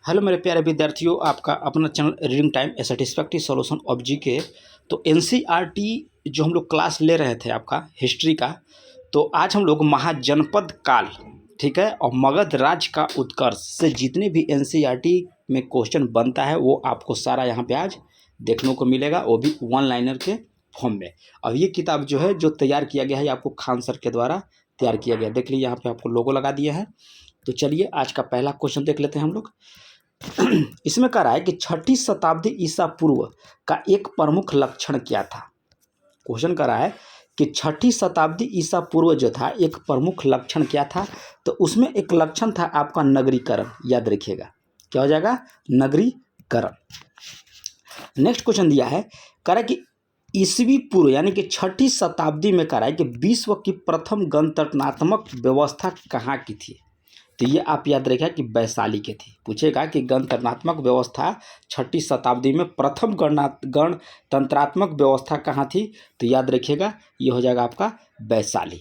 Hello मेरे प्यारे विद्यार्थियों, आपका अपना channel reading time A satisfactory solution of GK. तो एनसीईआरटी जो हम लोग क्लास ले रहे थे आपका हिस्ट्री का, तो आज हम लोग महाजनपद काल, ठीक है, और मगध राज्य का उत्कर्ष से जितने भी एनसीईआरटी में क्वेश्चन बनता है वो आपको सारा यहाँ पे आज देखने को मिलेगा, वो भी वन लाइनर के फॉर्म में। अब ये किताब जो है जो तैयार किया गया है आपको खान सर के द्वारा तैयार किया गया। देख लीजिए यहाँ पे आपको लोगो लगा दिया है। तो चलिए आज का पहला क्वेश्चन देख लेते हैं हम लोग। इसमें कह रहा है कि 6ठी शताब्दी ईसा पूर्व का एक प्रमुख लक्षण क्या था। क्वेश्चन कर रहा है कि 6ठी शताब्दी ईसा पूर्व जो था एक प्रमुख लक्षण क्या था। तो उसमें एक लक्षण था आपका नगरीकरण। याद रखिएगा क्या हो जाएगा, नगरीकरण। नेक्स्ट क्वेश्चन दिया है, कह रहा है कि ईसवी पूर्व यानी कि 6ठी शताब्दी में कह रहा है कि विश्व की प्रथम गणतंत्रात्मक व्यवस्था कहाँ की थी। तो ये आप याद रखिए कि वैशाली के थी। पूछेगा कि गणतंत्रात्मक व्यवस्था 6ठी शताब्दी में प्रथम गणतंत्रात्मक व्यवस्था कहाँ थी। तो याद रखिएगा ये हो जाएगा आपका वैशाली।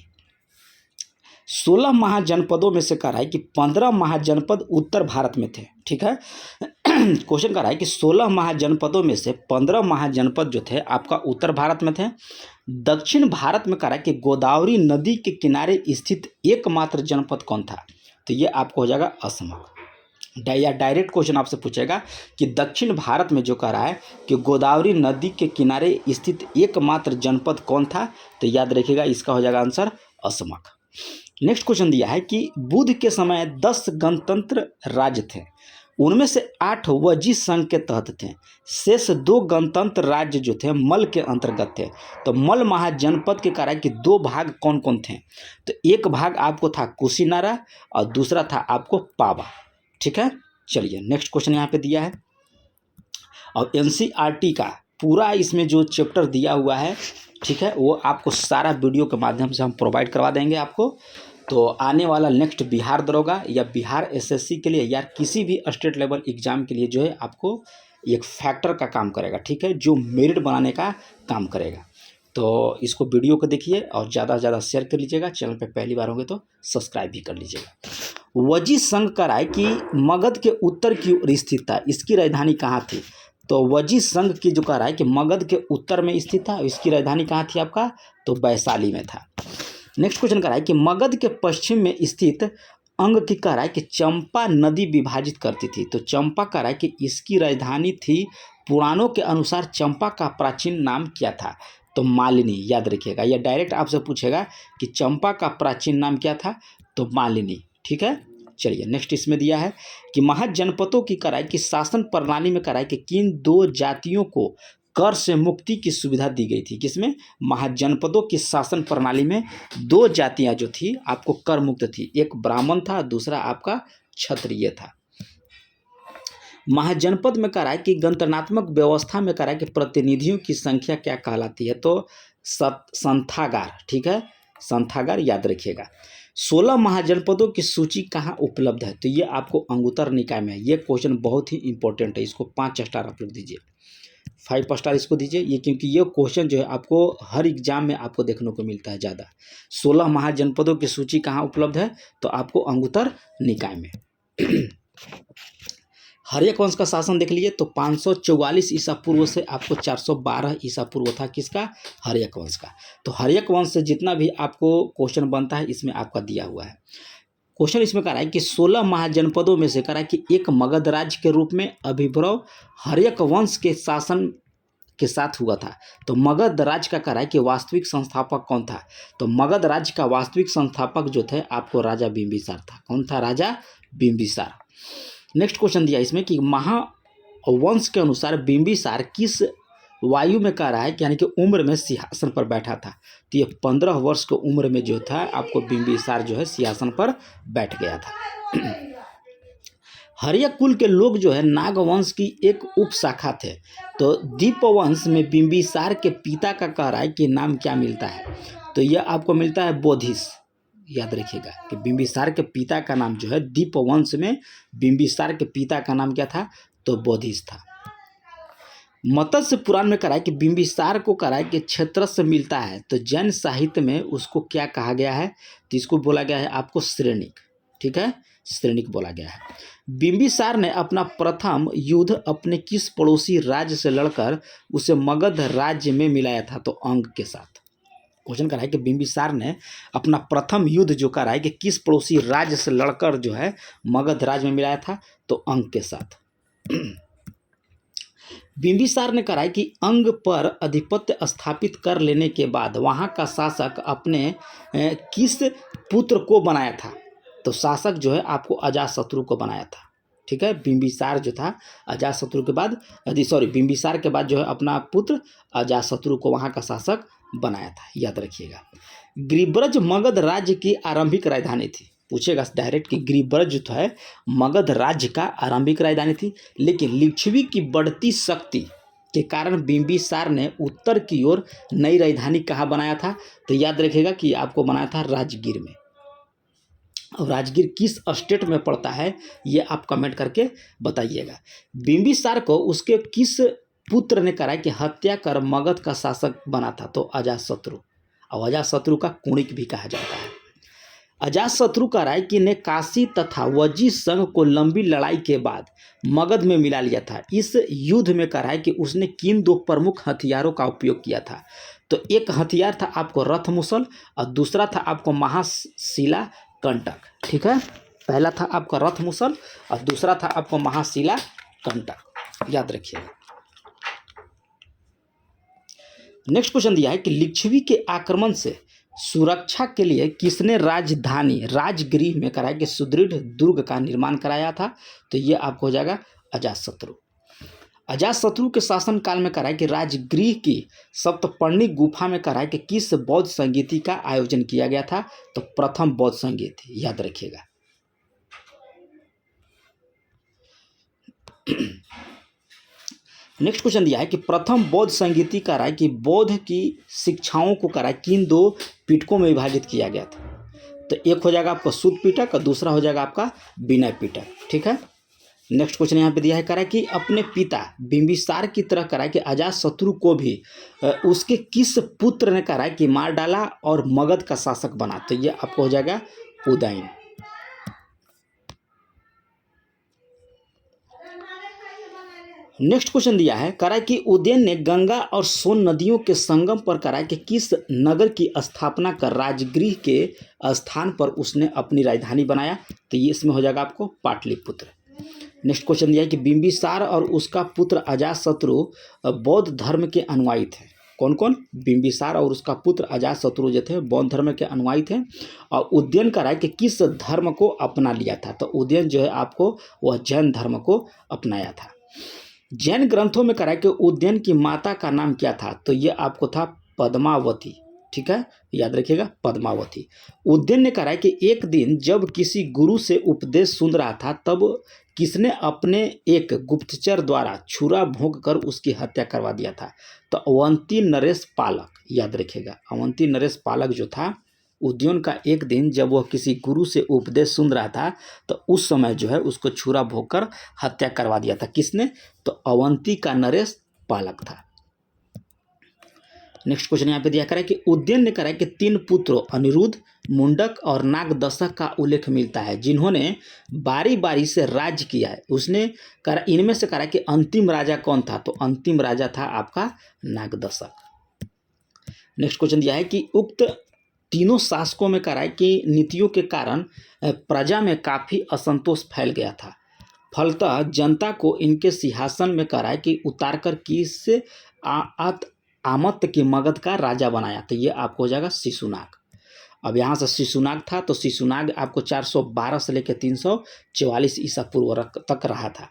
16 महाजनपदों में से कह रहा है कि 15 महाजनपद उत्तर भारत में थे। ठीक है, क्वेश्चन कर रहा है कि 16 महाजनपदों में से 15 महाजनपद जो थे आपका उत्तर भारत में थे। दक्षिण भारत में कह रहा है कि गोदावरी नदी के किनारे स्थित एकमात्र जनपद कौन था। तो ये आपको हो जाएगा असमक। या डायरेक्ट क्वेश्चन आपसे पूछेगा कि दक्षिण भारत में जो कह रहा है कि गोदावरी नदी के किनारे स्थित एकमात्र जनपद कौन था। तो याद रखिएगा इसका हो जाएगा आंसर असमक। नेक्स्ट क्वेश्चन दिया है कि बुद्ध के समय 10 गणतंत्र राज्य थे, उनमें से 8 वजी संघ के तहत थे। शेष 2 गणतंत्र राज्य जो थे मल के अंतर्गत थे। तो मल महाजनपद के कारण कि 2 भाग कौन कौन थे। तो एक भाग आपको था कुशीनारा और दूसरा था आपको पावा। ठीक है, चलिए नेक्स्ट क्वेश्चन यहाँ पे दिया है। और एनसीईआरटी का पूरा इसमें जो चैप्टर दिया हुआ है, ठीक है, वो आपको सारा वीडियो के माध्यम से हम प्रोवाइड करवा देंगे आपको। तो आने वाला नेक्स्ट बिहार दरोगा या बिहार एसएससी के लिए या किसी भी स्टेट लेवल एग्जाम के लिए जो है आपको एक फैक्टर का काम करेगा। ठीक है, जो मेरिट बनाने का काम करेगा। तो इसको वीडियो को देखिए और ज़्यादा से ज़्यादा शेयर कर लीजिएगा। चैनल पे पहली बार होंगे तो सब्सक्राइब भी कर लीजिएगा। वजी संघ का राय कि मगध के उत्तर की ओर स्थित था, इसकी राजधानी कहाँ थी। तो वजी संघ की जो कह रहा है कि मगध के उत्तर में स्थित था, इसकी राजधानी कहाँ थी आपका, तो वैशाली में था। नेक्स्ट क्वेश्चन कह रहा है कि मगध के पश्चिम में स्थित अंग की कह रहा है कि चंपा नदी विभाजित करती थी। तो चंपा कह रहा है कि इसकी राजधानी थी। पुराणों के अनुसार चंपा का प्राचीन नाम क्या था। तो मालिनी। याद रखिएगा, यह डायरेक्ट आपसे पूछेगा कि चंपा का प्राचीन नाम क्या था। तो मालिनी। ठीक है, चलिए नेक्स्ट इसमें दिया है कि महाजनपदों की कह रहा है कि शासन प्रणाली में कह रहा है कि किन 2 जातियों को कर से मुक्ति की सुविधा दी गई थी। किसमें, महाजनपदों की शासन प्रणाली में 2 जातियां जो थी आपको कर मुक्त थी। एक ब्राह्मण था, दूसरा आपका क्षत्रिय था। महाजनपद में कह रहा है कि गणतंत्रात्मक व्यवस्था में कह रहा है कि प्रतिनिधियों की संख्या क्या कहलाती है। तो संथागार। ठीक है, संथागार याद रखिएगा। 16 महाजनपदों की सूची कहाँ उपलब्ध है। तो ये आपको अंगुत्तर निकाय में है। ये क्वेश्चन बहुत ही इंपॉर्टेंट है, इसको 5 स्टार आप लोग दीजिए, 5 स्टार इसको दीजिए। ये क्योंकि ये क्वेश्चन जो है आपको हर एग्जाम में आपको देखने को मिलता है ज़्यादा। 16 महाजनपदों की सूची कहाँ उपलब्ध है, तो आपको अंगुत्तर निकाय में। हर्यक वंश का शासन देख लीजिए, तो 544 ईसा पूर्व से आपको 412 ईसा पूर्व था। किसका, हर्यक वंश का। तो हर्यक वंश से जितना भी आपको क्वेश्चन बनता है इसमें आपका दिया हुआ है। क्वेश्चन इसमें कह रहा है कि 16 महाजनपदों में से कह रहा है कि एक मगध राज्य के रूप में आविर्भाव हर्यक वंश के शासन के साथ हुआ था। तो मगध राज्य का कह रहा है कि वास्तविक संस्थापक कौन था। तो मगध राज्य का वास्तविक संस्थापक जो थे आपको राजा बिंबिसार था। कौन था, राजा बिंबिसार। नेक्स्ट क्वेश्चन दिया इसमें कि महावंश के अनुसार बिंबिसार किस वायु में कह रहा है कि यानी कि उम्र में सिंहासन पर बैठा था। तो ये 15 वर्ष की उम्र में जो था आपको बिंबिसार जो है सिंहासन पर बैठ गया था। हर्यक कुल के लोग जो है नागवंश की एक उपशाखा थे। तो दीपवंश में बिंबिसार के पिता का कह रहा है कि नाम क्या मिलता है। तो यह आपको मिलता है बोधिस। याद रखिएगा कि बिंबिसार के पिता का नाम जो है दीपवंश में बिंबिसार के पिता का नाम क्या था, तो बोधिस था। मत्स्य पुराण में कह रहा है कि बिंबिसार को कह रहा है कि क्षेत्र से मिलता है। तो जैन साहित्य में उसको क्या कहा गया है, तो इसको बोला गया है आपको श्रेणिक। ठीक है, श्रेणिक बोला गया है। बिंबिसार ने अपना प्रथम युद्ध अपने किस पड़ोसी राज्य से लड़कर उसे मगध राज्य में मिलाया था? तो अंग के साथ। क्वेश्चन कर रहा है कि बिंबिसार ने अपना प्रथम युद्ध जो करा है कि किस पड़ोसी राज्य से लड़कर जो है मगध राज्य में मिलाया था? तो अंग के साथ। बिंबिसार ने कहा कि अंग पर आधिपत्य स्थापित कर लेने के बाद वहां का शासक अपने किस पुत्र को बनाया था? तो शासक जो है आपको अजातशत्रु को बनाया था। ठीक है, बिंबिसार जो था अजातशत्रु के बाद बिंबिसार के बाद जो है अपना पुत्र अजातशत्रु को वहां का शासक बनाया था, याद रखिएगा। गिरिब्रज मगध राज्य की आरंभिक राजधानी थी। पूछेगा डायरेक्ट कि गिरिब्रज जो है मगध राज्य का आरंभिक राजधानी थी, लेकिन लिच्छवी की बढ़ती शक्ति के कारण बिंबिसार ने उत्तर की ओर नई राजधानी कहाँ बनाया था? तो याद रखिएगा कि आपको बनाया था राजगीर में। और राजगीर किस स्टेट में पड़ता है ये आप कमेंट करके बताइएगा। बिंबिसार को उसके किस पुत्र ने करा कि हत्या कर मगध का शासक बना था? तो अजातशत्रु। और अजातशत्रु का कुणिक भी कहा जाता है। अजातशत्रु का राय कि ने काशी तथा वजी संघ को लंबी लड़ाई के बाद मगध में मिला लिया था। इस युद्ध में कहा है कि उसने किन दो प्रमुख हथियारों का उपयोग किया था? तो एक हथियार था आपको रथ मुसल और दूसरा था आपको महाशिला कंटक। ठीक है, पहला था आपका रथ मुसल और दूसरा था आपको महाशिला कंटक, याद रखिएगा। नेक्स्ट क्वेश्चन दिया है कि लिच्छवी के आक्रमण से सुरक्षा के लिए किसने राजधानी राजगृह में कराया कि सुदृढ़ दुर्ग का निर्माण कराया था? तो ये आपको हो जाएगा अजातशत्रु। अजातशत्रु के शासन काल में कराया कि राजगृह की सप्तपर्णी गुफा में कराया कि किस बौद्ध संगीति का आयोजन किया गया था? तो प्रथम बौद्ध संगीत, याद रखिएगा। नेक्स्ट क्वेश्चन दिया है कि प्रथम बौद्ध संगीति का राय कि बौद्ध की शिक्षाओं को कराया किन दो पिटकों में विभाजित किया गया था? तो एक हो जाएगा आपका शुद्ध पिटक और दूसरा हो जाएगा आपका विनय पिटक। ठीक है, नेक्स्ट क्वेश्चन यहाँ पे दिया है करा कि अपने पिता बिंबिसार की तरह करा कि अजातशत्रु को भी उसके किस पुत्र ने करा कि मार डाला और मगध का शासक बना? तो ये आपको हो जाएगा उदयन। नेक्स्ट क्वेश्चन दिया है करा कि उदयन ने गंगा और सोन नदियों के संगम पर करा कि किस नगर की स्थापना कर राजगृह के स्थान पर उसने अपनी राजधानी बनाया? तो ये इसमें हो जाएगा आपको पाटलिपुत्र। नेक्स्ट क्वेश्चन दिया है कि बिंबिसार और उसका पुत्र अजातशत्रु बौद्ध धर्म के अनुयायी थे। कौन कौन? बिंबिसार और उसका पुत्र अजातशत्रु जो थे बौद्ध धर्म के अनुयायी थे। और उदयन का राय कि किस धर्म को अपना लिया था? तो उदयन जो है आपको वह जैन धर्म को अपनाया था। जैन ग्रंथों में करा कि उदयन की माता का नाम क्या था? तो ये आपको था पद्मावती। ठीक है, याद रखिएगा पद्मावती। उदयन ने कहा कि एक दिन जब किसी गुरु से उपदेश सुन रहा था तब किसने अपने एक गुप्तचर द्वारा छुरा भोंक कर उसकी हत्या करवा दिया था? तो अवंती नरेश पालक, याद रखिएगा। अवंती नरेश पालक जो था उदयन का एक दिन जब वह किसी गुरु से उपदेश सुन रहा था तो उस समय जो है उसको छुरा भोंक कर हत्या करवा दिया था। किसने? तो अवंती का नरेश पालक था। नेक्स्ट क्वेश्चन यहाँ पे दिया करा कि उदयन ने करा कि 3 पुत्रों अनिरुद्ध, मुंडक और नागदशक का उल्लेख मिलता है जिन्होंने बारी बारी से राज्य किया है। उसने करा इनमें से करा कि अंतिम राजा कौन था? तो अंतिम राजा था आपका नागदशक। नेक्स्ट क्वेश्चन दिया है कि उक्त तीनों शासकों में करा कि नीतियों के कारण प्रजा में काफ़ी असंतोष फैल गया था। फलतः जनता को इनके सिंहासन में करा कि उतारकर किस आमत के मगध का राजा बनाया? तो ये आपको हो जाएगा शिशुनाग। अब यहाँ से शिशुनाग था तो शिशुनाग आपको 412 से लेकर 344 ईसा पूर्व तक रहा था।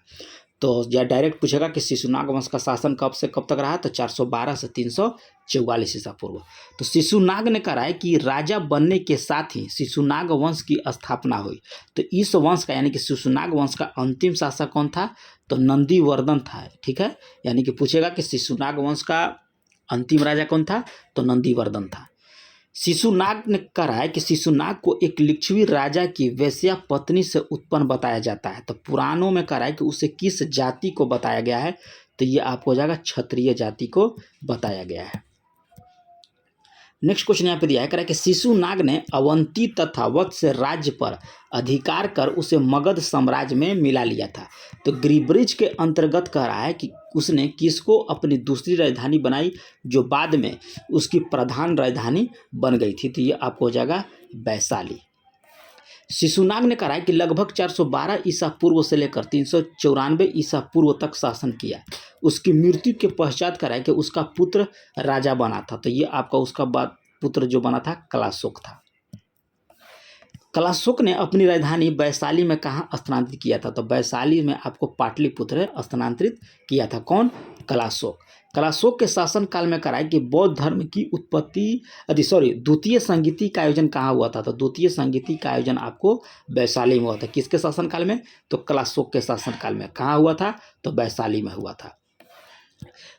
तो यह डायरेक्ट पूछेगा कि शिशुनाग वंश का शासन कब से कब तक रहा? तो 412 से 344 ईसा पूर्व। तो शिशुनाग ने कहा है कि राजा बनने के साथ ही शिशुनाग वंश की स्थापना हुई। तो इस वंश का यानी कि शिशुनाग वंश का अंतिम शासक कौन था? तो नंदीवर्धन था। ठीक है, यानी कि पूछेगा कि शिशुनाग वंश का अंतिम राजा कौन था? तो नंदीवर्धन था। शिशुनाग ने कहा है कि शिशुनाग को एक लिच्छवी राजा की वेश्या पत्नी से उत्पन्न बताया जाता है। तो पुराणों में कहा है कि उसे किस जाति को बताया गया है? तो ये आपको हो जाएगा क्षत्रिय जाति को बताया गया है। नेक्स्ट क्वेश्चन यहाँ पे दिया है, कह रहा है कि शिशुनाग ने अवंती तथा वत्स राज्य पर अधिकार कर उसे मगध साम्राज्य में मिला लिया था। तो गिरिब्रिज के अंतर्गत कह रहा है कि उसने किसको अपनी दूसरी राजधानी बनाई, जो बाद में उसकी प्रधान राजधानी बन गई थी। तो ये आपको हो जाएगा वैशाली। शिशुनाग ने कहा है कि लगभग 412 ईसा पूर्व से लेकर 394 ईसा पूर्व तक शासन किया। उसकी मृत्यु के पश्चात कहा है कि उसका पुत्र राजा बना था। तो ये आपका उसका बाद पुत्र जो बना था कलाशोक था। कलाशोक ने अपनी राजधानी वैशाली में कहाँ स्थानांतरित किया था? तो वैशाली में आपको पाटलिपुत्र स्थानांतरित किया था। कौन? कलाशोक। कलाशोक के शासन काल में कराया कि बौद्ध धर्म की उत्पत्ति द्वितीय संगीति का आयोजन कहाँ हुआ था? तो द्वितीय संगीति का आयोजन आपको वैशाली में हुआ था। किसके शासन काल में? तो कलाशोक के शासन काल में। कहाँ हुआ था? तो वैशाली में हुआ था।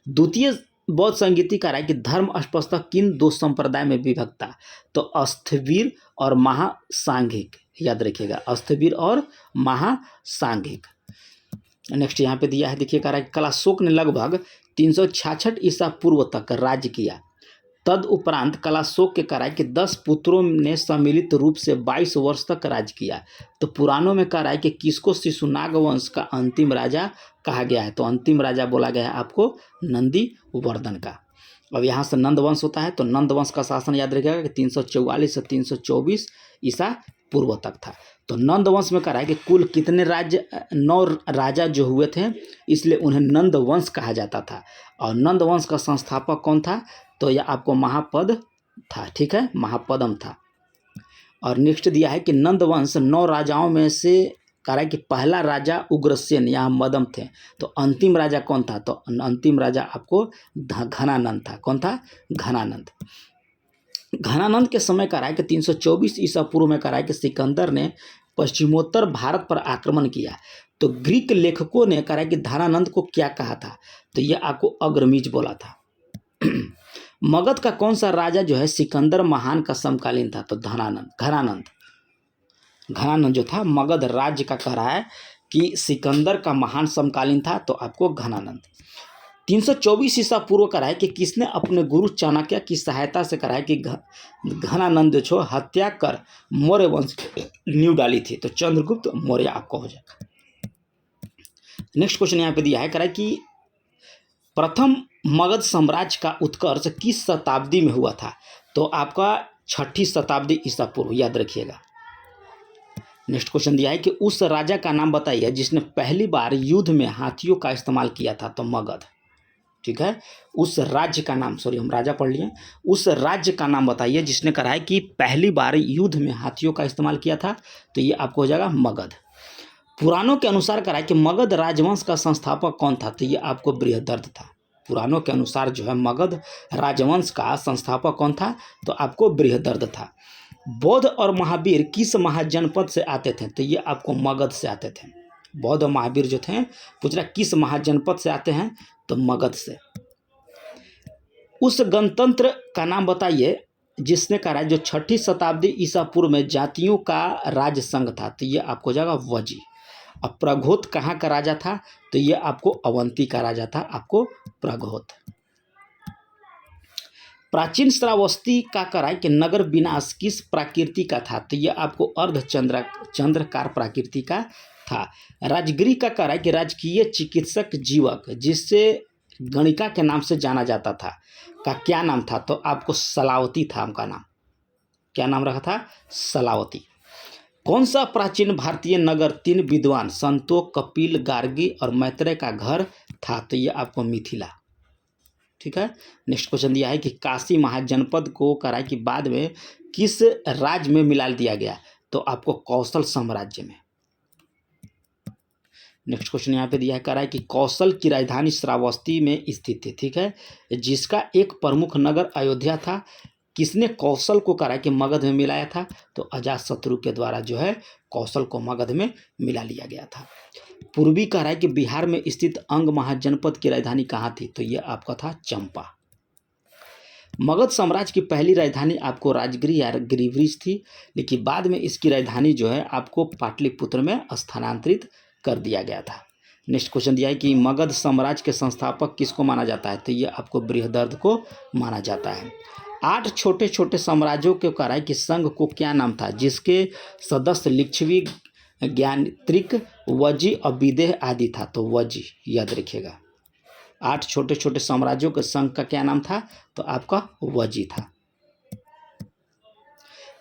द्वितीय बौद्ध संगीति का राय कि धर्म स्पष्टतः किन दो संप्रदाय में विभक्त था? तो अस्थविर और महासांघिक। याद रखिएगा, अस्थविर और महासांघिक। नेक्स्ट यहाँ पे दिया है, देखिए कह रहा है कलाशोक ने लगभग 366 ईसा पूर्व तक राज्य किया। तद उपरांत कलाशोक के कह कि 10 पुत्रों ने सम्मिलित रूप से 22 वर्ष तक राज्य किया। तो पुराणों में कह रहा है कि किसको शिशुनाग वंश का अंतिम राजा कहा गया है? तो अंतिम राजा बोला गया है आपको नंदीवर्धन का। अब यहाँ से नंद वंश होता है, तो नंद वंश का शासन याद रखिएगा कि 344 से 324 ईसा पूर्व तक था। तो नंद वंश में कह रहा है कि कुल कितने राज्य? 9 राजा जो हुए थे, इसलिए उन्हें नंद वंश कहा जाता था। और नंद वंश का संस्थापक कौन था? तो यह आपको महापद था। ठीक है, महापदम था। और नेक्स्ट दिया है कि नंद वंश 9 राजाओं में से कह रहा है कि पहला राजा उग्रसेन यहाँ मदम थे। तो अंतिम राजा कौन था? तो अंतिम राजा आपको घनानंद था। कौन था? घनानंद। घनानंद के समय कह रहा है कि 324 ईसा पूर्व में कह रहा है कि सिकंदर ने पश्चिमोत्तर भारत पर आक्रमण किया। तो ग्रीक लेखकों ने कहा कि धनानंद को क्या कहा था? तो यह आपको अग्रमीज बोला था। मगध का कौन सा राजा जो है सिकंदर महान का समकालीन था? तो घनानंद जो था मगध राज्य का, कह रहा है कि सिकंदर का महान समकालीन था। तो आपको घनानंद। 324 ईसा पूर्व कह रहा है कि किसने अपने गुरु चाणक्य की सहायता से कहा है कि घनानंद जो हत्या कर मौर्य वंश की नींव डाली थी? तो चंद्रगुप्त मौर्य आपको हो जाएगा। नेक्स्ट क्वेश्चन यहाँ पे दिया है, कह रहा है कि प्रथम मगध साम्राज्य का उत्कर्ष किस शताब्दी में हुआ था? तो आपका 6ठी शताब्दी ईसा पूर्व। याद रखिएगा। नेक्स्ट क्वेश्चन दिया है कि उस राजा का नाम बताइए जिसने पहली बार युद्ध में हाथियों का इस्तेमाल किया था? तो मगध। ठीक है, उस राज्य का नाम, हम राजा पढ़ लिए, उस राज्य का नाम बताइए जिसने कहा है कि पहली बार युद्ध में हाथियों का इस्तेमाल किया था? तो ये आपको हो जाएगा मगध। पुराणों के अनुसार कहा है कि मगध राजवंश का संस्थापक कौन था? तो ये आपको बृहदर्थ था। पुराणों के अनुसार जो है मगध राजवंश का संस्थापक कौन था? तो आपको बृहदर्थ था। बौद्ध और महावीर किस महाजनपद से आते थे? तो ये आपको मगध से आते थे। बौद्ध और महावीर जो थे, पूछ रहा किस महाजनपद से आते हैं? तो मगध से। उस गणतंत्र का नाम बताइए जिसने कहा है जो 6ठी शताब्दी ईसा पूर्व में जातियों का राज संघ था? तो ये आपको हो जाएगा वजी। अब प्रघोत कहाँ का राजा था? तो ये आपको अवंती का राजा था, आपको प्रघोत। प्राचीन श्रावस्ती का कह है कि नगर विनाश किस प्रकृति का था? तो ये आपको चंद्रकार प्रकृति का था। राजगिरी का कह है कि राजकीय चिकित्सक जीवक जिससे गणिका के नाम से जाना जाता था का क्या नाम था? तो आपको सलावती था उनका नाम। क्या नाम रखा था? सलावती। कौन सा प्राचीन भारतीय नगर 3 विद्वान संतों कपिल, गार्गी और मैत्रेय का घर था? तो ये आपको मिथिला। ठीक है। नेक्स्ट क्वेश्चन दिया है कि काशी महाजनपद को कहा है कि बाद में किस राज्य में मिला दिया गया? तो आपको कौशल साम्राज्य में। नेक्स्ट क्वेश्चन यहाँ पे दिया है, कह रहा है कि कौशल की राजधानी श्रावस्ती में स्थित थी। ठीक है, जिसका एक प्रमुख नगर अयोध्या था। किसने कौशल को कहा कि मगध में मिलाया था? तो अजातशत्रु के द्वारा जो है कौशल को मगध में मिला लिया गया था। पूर्वी कह रहा है कि बिहार में स्थित अंग महाजनपद की राजधानी कहाँ थी? तो यह आपका था चंपा। मगध साम्राज्य की पहली राजधानी आपको राजगिरी या गिरिब्रिज थी, लेकिन बाद में इसकी राजधानी जो है आपको पाटलिपुत्र में स्थानांतरित कर दिया गया था। नेक्स्ट क्वेश्चन दिया है कि मगध साम्राज्य के संस्थापक किसको माना जाता है? तो ये आपको बृहदर्थ को माना जाता है। 8 छोटे छोटे साम्राज्यों के कराए कि संघ को क्या नाम था जिसके सदस्य लिच्छवी, ज्ञात्रिक, वजी और विदेह आदि था? तो वजी, याद रखिएगा। 8 छोटे छोटे साम्राज्यों के संघ का क्या नाम था? तो आपका वजी था।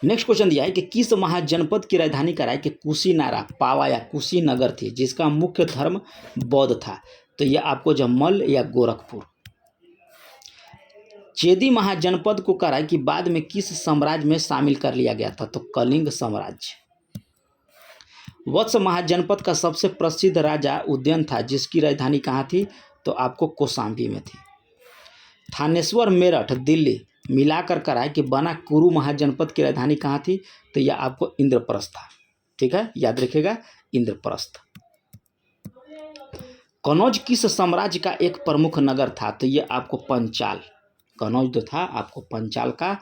नेक्स्ट क्वेश्चन दिया है कि किस महाजनपद की राजधानी कराए कि कुशीनारा, पावा या कुशीनगर थी जिसका मुख्य धर्म बौद्ध था? तो यह आपको जमल या गोरखपुर। चेदी महाजनपद को कराए कि बाद में किस साम्राज्य में शामिल कर लिया गया था? तो कलिंग साम्राज्य। वत्स महाजनपद का सबसे प्रसिद्ध राजा उदयन था जिसकी राजधानी कहाँ थी? तो आपको कौशाम्बी में थी। थानेश्वर, मेरठ, दिल्ली मिलाकर कराए कि बना कुरु महाजनपद की राजधानी कहाँ थी? तो यह आपको इंद्रप्रस्थ था। ठीक है, याद रखिएगा, इंद्रप्रस्थ। कनौज किस साम्राज्य का एक प्रमुख नगर था? तो यह आपको पंचाल, कनौज जो था आपको पंचाल का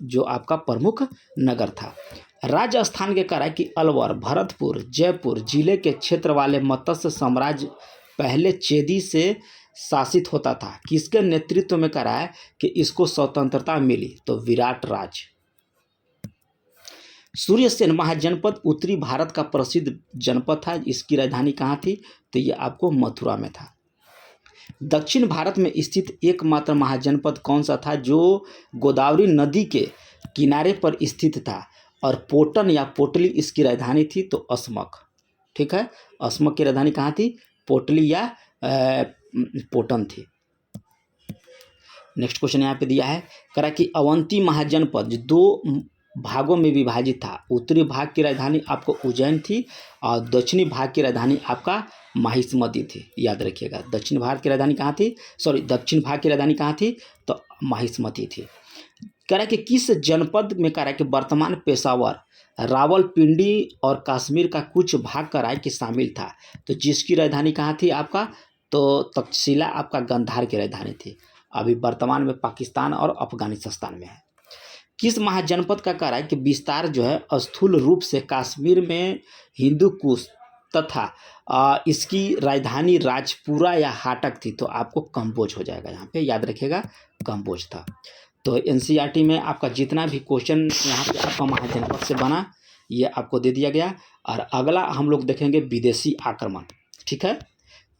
जो आपका प्रमुख नगर था। राजस्थान के कराए कि अलवर, भरतपुर, जयपुर जिले के क्षेत्र वाले मत्स्य साम्राज्य पहले चेदी से शासित होता था। किसके नेतृत्व में कराया कि इसको स्वतंत्रता मिली? तो विराट राज। सूर्यसेन महाजनपद उत्तरी भारत का प्रसिद्ध जनपद था, इसकी राजधानी कहाँ थी? तो यह आपको मथुरा में था। दक्षिण भारत में स्थित एकमात्र महाजनपद कौन सा था जो गोदावरी नदी के किनारे पर स्थित था और पोटन या पोटली इसकी राजधानी थी? तो असमक। ठीक है, असमक की राजधानी कहाँ थी? पोटली या पोटन थी। नेक्स्ट क्वेश्चन यहाँ पे दिया है करा कि अवंती महाजनपद 2 भागों में विभाजित था। उत्तरी भाग की राजधानी आपको उज्जैन थी और दक्षिणी भाग की राजधानी आपका माहिष्मती थी। याद रखिएगा, दक्षिण भाग की राजधानी कहाँ थी? दक्षिण भाग की राजधानी कहाँ थी? तो माहिष्मती थी। करा कि किस जनपद में करा कि वर्तमान पेशावर, रावलपिंडी और कश्मीर का कुछ भाग कराए कि शामिल था? तो जिसकी राजधानी कहाँ थी आपका? तो तक्षशिला आपका गंधार की राजधानी थी। अभी वर्तमान में पाकिस्तान और अफगानिस्तान में है। किस महाजनपद का कराए कि विस्तार जो है स्थूल रूप से कश्मीर में हिंदू कुश तथा इसकी राजधानी राजपुरा या हाटक थी? तो आपको कंबोज हो जाएगा, यहाँ पे याद रखिएगा, कंबोज था। तो एनसीईआरटी में आपका जितना भी क्वेश्चन यहाँ पे आपका महाजनपद से बना ये आपको दे दिया गया। और अगला हम लोग देखेंगे विदेशी आक्रमण। ठीक है,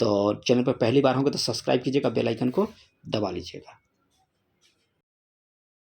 तो चैनल पर पहली बार होंगे तो सब्सक्राइब कीजिएगा, बेल आइकन को दबा लीजिएगा।